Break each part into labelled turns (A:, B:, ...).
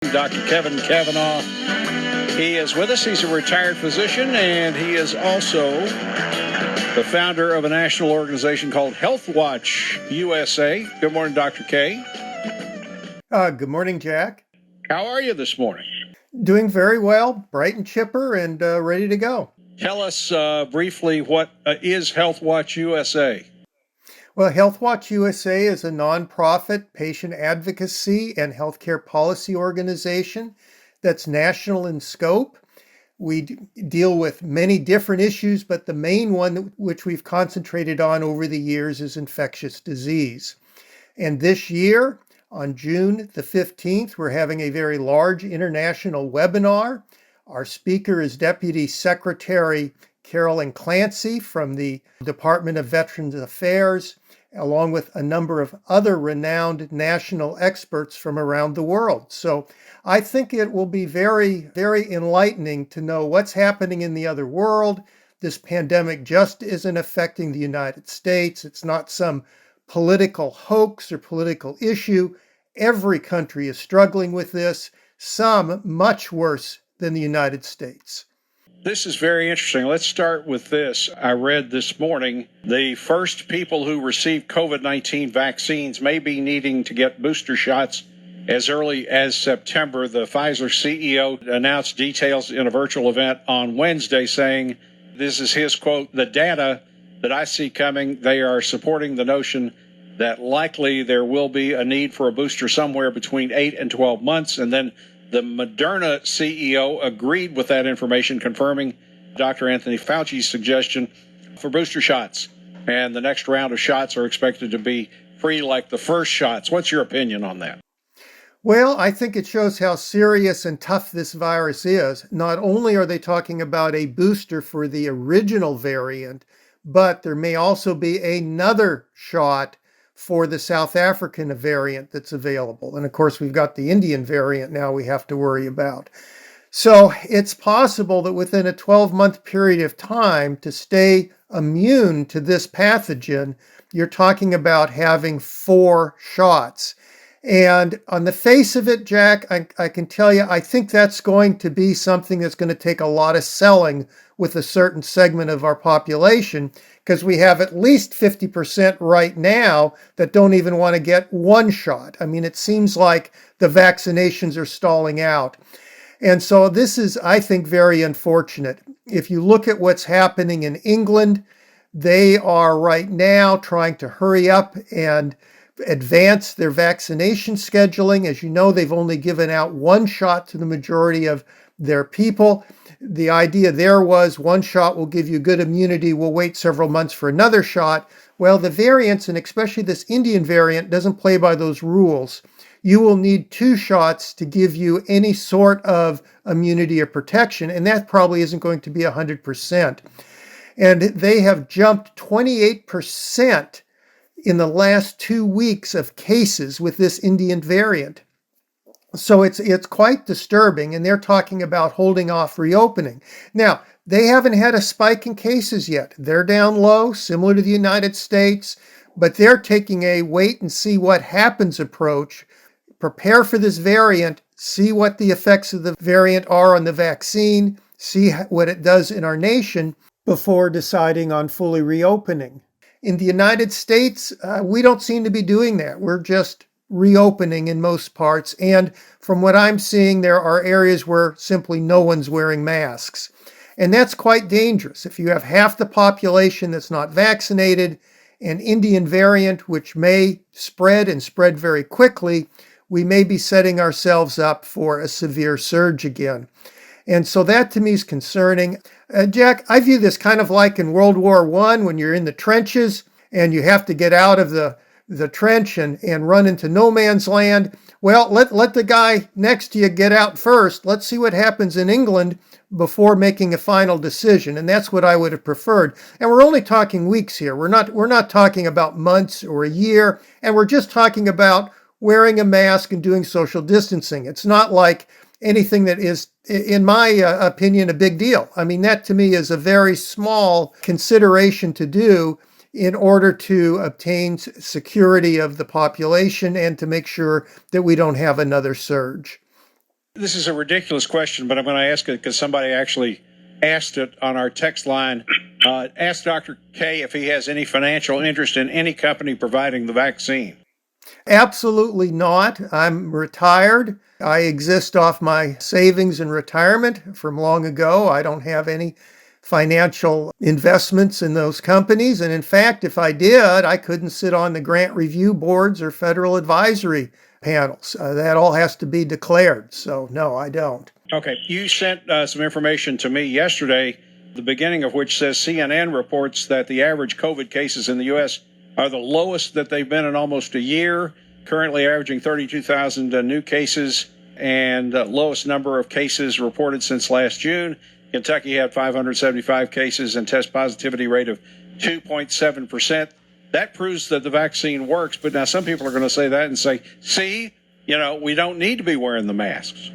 A: Dr. Kevin Kavanagh. He is with us. He's a retired physician, and he is also the founder of a national organization called Healthwatch USA. Good morning, Dr. K.
B: Good morning, Jack.
A: How are you this morning?
B: Doing very well, bright and chipper, and ready to go.
A: Tell us briefly what is Healthwatch USA?
B: Well, Healthwatch USA is a nonprofit patient advocacy and healthcare policy organization that's national in scope. We deal with many different issues, but the main one which we've concentrated on over the years is infectious disease. And this year, on June the 15th, we're having a very large international webinar. Our speaker is Deputy Secretary Carolyn Clancy from the Department of Veterans Affairs, along with a number of other renowned national experts from around the world. So I think it will be very, very enlightening to know what's happening in the other world. This pandemic just isn't affecting the United States. It's not some political hoax or political issue. Every country is struggling with this, some much worse than the United States.
A: This is very interesting. Let's start with this. I read this morning the first people who receive COVID-19 vaccines may be needing to get booster shots as early as September. The Pfizer CEO announced details in a virtual event on Wednesday, saying, this is his quote, "The data that I see coming, they are supporting the notion that likely there will be a need for a booster somewhere between 8 and 12 months. And then the Moderna CEO agreed with that information, confirming Dr. Anthony Fauci's suggestion for booster shots. And the next round of shots are expected to be free like the first shots. What's your opinion on that?
B: Well, I think it shows how serious and tough this virus is. Not only are they talking about a booster for the original variant, but there may also be another shot for the South African variant that's available. And of course, we've got the Indian variant now we have to worry about. So it's possible that within a 12-month period of time, to stay immune to this pathogen, you're talking about having 4 shots. And on the face of it, Jack, I can tell you, I think that's going to be something that's going to take a lot of selling with a certain segment of our population, because we have at least 50% right now that don't even want to get one shot. I mean, it seems like the vaccinations are stalling out. And so this is, I think, very unfortunate. If you look at what's happening in England, they are right now trying to hurry up and advance their vaccination scheduling. As you know, they've only given out one shot to the majority of their people. The idea there was one shot will give you good immunity. We'll wait several months for another shot. Well, the variants, and especially this Indian variant, doesn't play by those rules. You will need 2 shots to give you any sort of immunity or protection, and that probably isn't going to be 100%. And they have jumped 28% in the last 2 weeks of cases with this Indian variant. So it's quite disturbing, and they're talking about holding off reopening. Now, they haven't had a spike in cases yet. They're down low, similar to the United States, but they're taking a wait and see what happens approach. Prepare for this variant, see what the effects of the variant are on the vaccine, see what it does in our nation before deciding on fully reopening. In the United States, we don't seem to be doing that. We're just reopening in most parts. And from what I'm seeing, there are areas where simply no one's wearing masks. And that's quite dangerous. If you have half the population that's not vaccinated, an Indian variant, which may spread and spread very quickly, we may be setting ourselves up for a severe surge again. And so that to me is concerning. Jack, I view this kind of like in World War I when you're in the trenches and you have to get out of the trench and run into no man's land. Well, let the guy next to you get out first. Let's see what happens in England before making a final decision. And that's what I would have preferred. And we're only talking weeks here. We're not talking about months or a year. And we're just talking about wearing a mask and doing social distancing. It's not like anything that is, in my opinion, a big deal. I mean, that to me is a very small consideration to do in order to obtain security of the population and to make sure that we don't have another surge.
A: This is a ridiculous question, but I'm going to ask it because somebody actually asked it on our text line. Ask Dr. K if he has any financial interest in any company providing the vaccine.
B: Absolutely not. I'm retired. I exist off my savings and retirement from long ago. I don't have any financial investments in those companies. And in fact, if I did, I couldn't sit on the grant review boards or federal advisory panels. That all has to be declared. So no, I don't.
A: Okay. You sent some information to me yesterday, the beginning of which says CNN reports that the average COVID cases in the U.S. are the lowest that they've been in almost a year, currently averaging 32,000 new cases and lowest number of cases reported since last June. Kentucky had 575 cases and test positivity rate of 2.7%. That proves that the vaccine works. But now some people are going to say that and say, see, we don't need to be wearing the masks.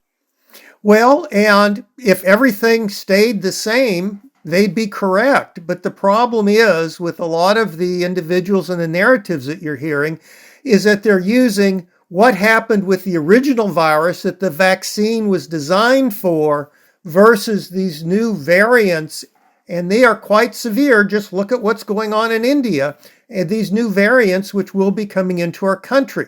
B: Well, and if everything stayed the same, they'd be correct. But the problem is with a lot of the individuals and the narratives that you're hearing is that they're using what happened with the original virus that the vaccine was designed for versus these new variants. And they are quite severe. Just look at what's going on in India and these new variants, which will be coming into our country.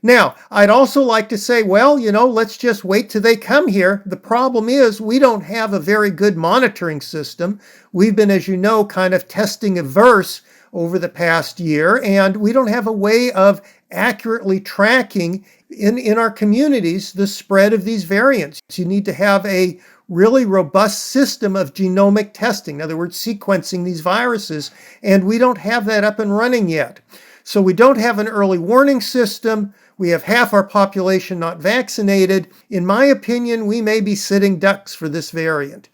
B: Now, I'd also like to say, well, let's just wait till they come here. The problem is we don't have a very good monitoring system. We've been, as you know, kind of testing averse over the past year, and we don't have a way of accurately tracking in our communities the spread of these variants. You need to have a really robust system of genomic testing, in other words, sequencing these viruses, and we don't have that up and running yet. So we don't have an early warning system. We have half our population not vaccinated. In my opinion, we may be sitting ducks for this variant.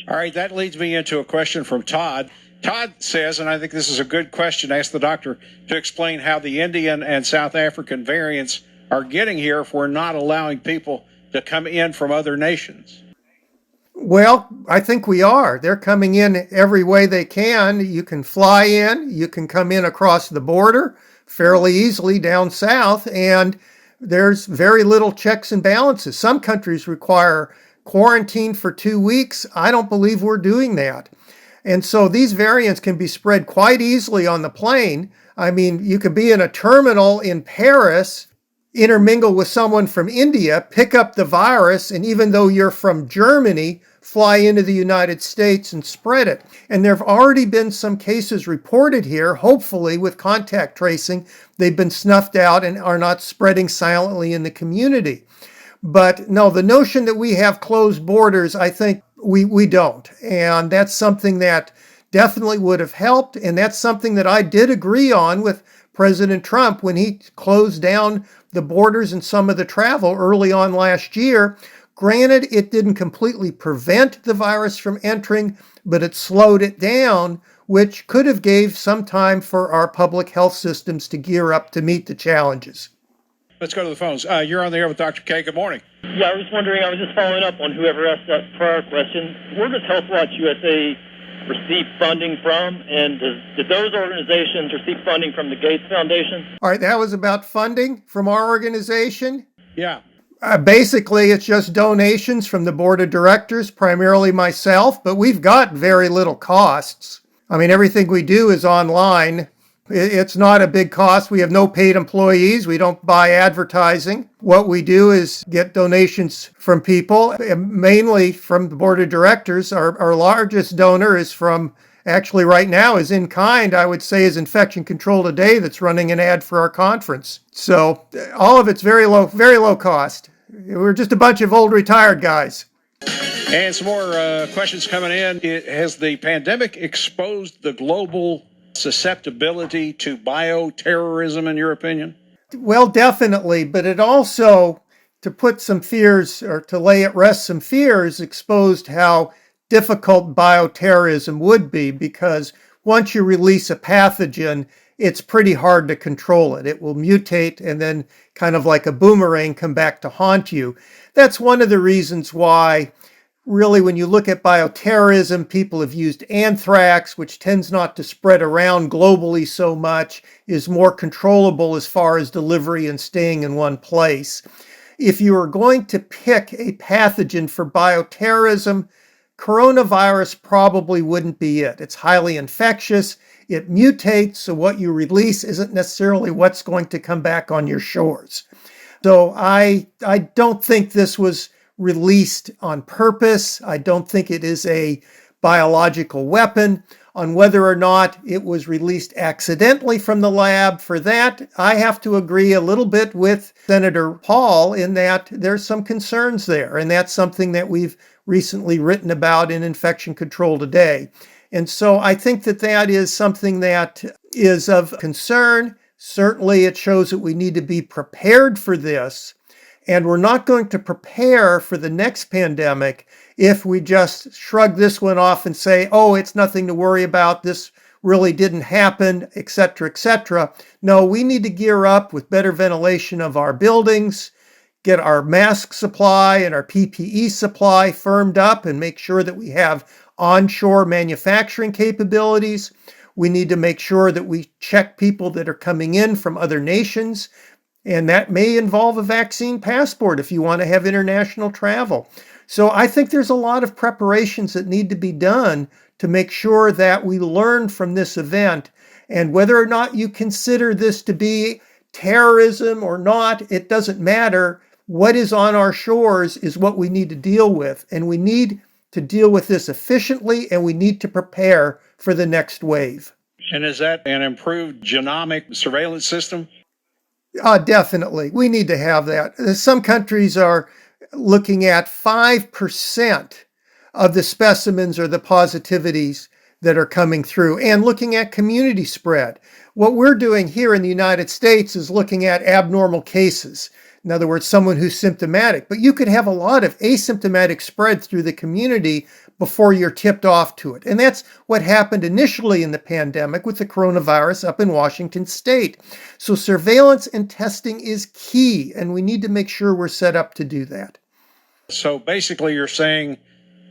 A: All right, that leads me into a question from Todd. Todd says, and I think this is a good question, ask the doctor to explain how the Indian and South African variants are getting here if we're not allowing people to come in from other nations.
B: Well, I think we are. They're coming in every way they can. You can fly in, you can come in across the border fairly easily down south, and there's very little checks and balances. Some countries require quarantine for 2 weeks. I don't believe we're doing that. And so these variants can be spread quite easily on the plane. I mean, you could be in a terminal in Paris, intermingle with someone from India, pick up the virus, and even though you're from Germany, fly into the United States and spread it. And there have already been some cases reported here, hopefully with contact tracing. They've been snuffed out and are not spreading silently in the community. But no, the notion that we have closed borders, I think we don't. And that's something that definitely would have helped. And that's something that I did agree on with President Trump when he closed down the borders and some of the travel early on last year. Granted, it didn't completely prevent the virus from entering, but it slowed it down, which could have gave some time for our public health systems to gear up to meet the challenges.
A: Let's go to the phones. You're on the air with Dr. K. Good morning.
C: Yeah, I was wondering, I was just following up on whoever asked that prior question. Where does Healthwatch USA receive funding from? And did those organizations receive funding from the Gates Foundation?
B: All right, that was about funding from our organization?
A: Yeah.
B: Basically, it's just donations from the board of directors, primarily myself, but we've got very little costs. I mean, everything we do is online. It's not a big cost. We have no paid employees. We don't buy advertising. What we do is get donations from people, mainly from the board of directors. Our largest donor is from, actually right now, is in kind, I would say, is Infection Control Today that's running an ad for our conference. So all of it's very low cost. We're just a bunch of old retired guys.
A: And some more questions coming in. Has the pandemic exposed the global susceptibility to bioterrorism, in your opinion?
B: Well, definitely, but it also, to put some fears or to lay at rest some fears, exposed how difficult bioterrorism would be, because once you release a pathogen, it's pretty hard to control it. It will mutate and then kind of like a boomerang come back to haunt you. That's one of the reasons why really, when you look at bioterrorism, people have used anthrax, which tends not to spread around globally so much, is more controllable as far as delivery and staying in one place. if you are going to pick a pathogen for bioterrorism, coronavirus probably wouldn't be it. It's highly infectious. It mutates, so what you release isn't necessarily what's going to come back on your shores. So I don't think this was released on purpose. I don't think it is a biological weapon. On whether or not it was released accidentally from the lab, for that, I have to agree a little bit with Senator Paul in that there's some concerns there. And that's something that we've recently written about in Infection Control Today. And so I think that that is something that is of concern. Certainly it shows that we need to be prepared for this. And we're not going to prepare for the next pandemic if we just shrug this one off and say, oh, it's nothing to worry about, this really didn't happen, et cetera, et cetera. No, we need to gear up with better ventilation of our buildings, get our mask supply and our PPE supply firmed up, and make sure that we have onshore manufacturing capabilities. We need to make sure that we check people that are coming in from other nations. And that may involve a vaccine passport if you want to have international travel. So I think there's a lot of preparations that need to be done to make sure that we learn from this event. And whether or not you consider this to be terrorism or not, it doesn't matter. What is on our shores is what we need to deal with. And we need to deal with this efficiently, and we need to prepare for the next wave.
A: And is that an improved genomic surveillance system?
B: Definitely. We need to have that. Some countries are looking at 5% of the specimens or the positivities that are coming through, and looking at community spread. What we're doing here in the United States is looking at abnormal cases. In other words, someone who's symptomatic. But you could have a lot of asymptomatic spread through the community before you're tipped off to it. And that's what happened initially in the pandemic with the coronavirus up in Washington State. So surveillance and testing is key, and we need to make sure we're set up to do that.
A: So basically you're saying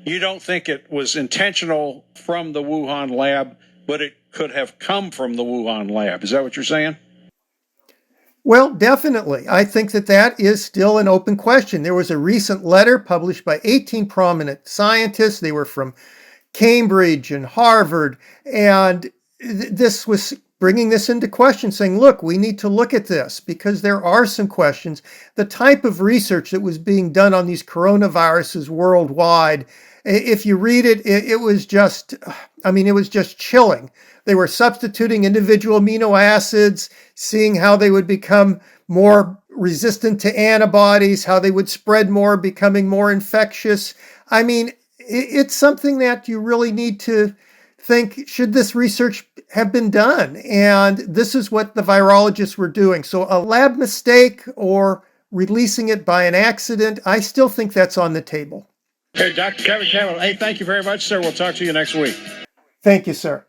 A: you don't think it was intentional from the Wuhan lab, but it could have come from the Wuhan lab. Is that what you're saying?
B: Well, definitely. I think that that is still an open question. There was a recent letter published by 18 prominent scientists. They were from Cambridge and Harvard, and this was bringing this into question, saying, look, we need to look at this because there are some questions. The type of research that was being done on these coronaviruses worldwide, if you read it, it was just chilling. They were substituting individual amino acids, seeing how they would become more resistant to antibodies, how they would spread more, becoming more infectious. I mean, it's something that you really need to think, should this research have been done? And this is what the virologists were doing. So a lab mistake or releasing it by an accident, I still think that's on the table.
A: Hey, Dr. Kevin Campbell, hey, thank you very much, sir. We'll talk to you next week.
B: Thank you, sir.